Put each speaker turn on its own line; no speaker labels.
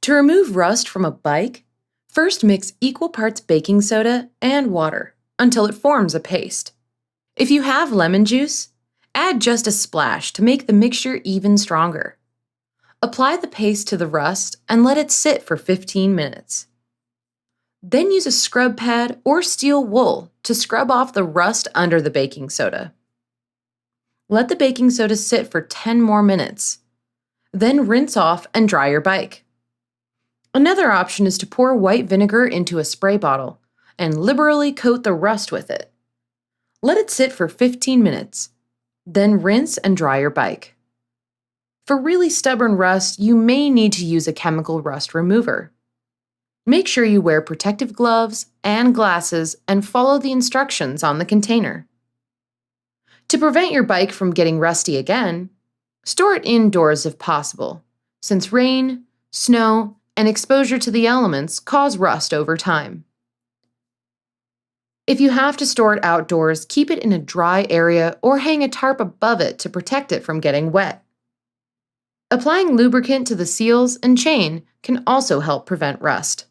To remove rust from a bike, first mix equal parts baking soda and water until it forms a paste. If you have lemon juice, add just a splash to make the mixture even stronger. Apply the paste to the rust and let it sit for 15 minutes. Then use a scrub pad or steel wool to scrub off the rust under the baking soda. Let the baking soda sit for 10 more minutes. Then rinse off and dry your bike. Another option is to pour white vinegar into a spray bottle and liberally coat the rust with it. Let it sit for 15 minutes. Then rinse and dry your bike. For really stubborn rust, you may need to use a chemical rust remover. Make sure you wear protective gloves and glasses and follow the instructions on the container. To prevent your bike from getting rusty again, store it indoors if possible, since rain, snow, and exposure to the elements cause rust over time. If you have to store it outdoors, keep it in a dry area or hang a tarp above it to protect it from getting wet. Applying lubricant to the seals and chain can also help prevent rust.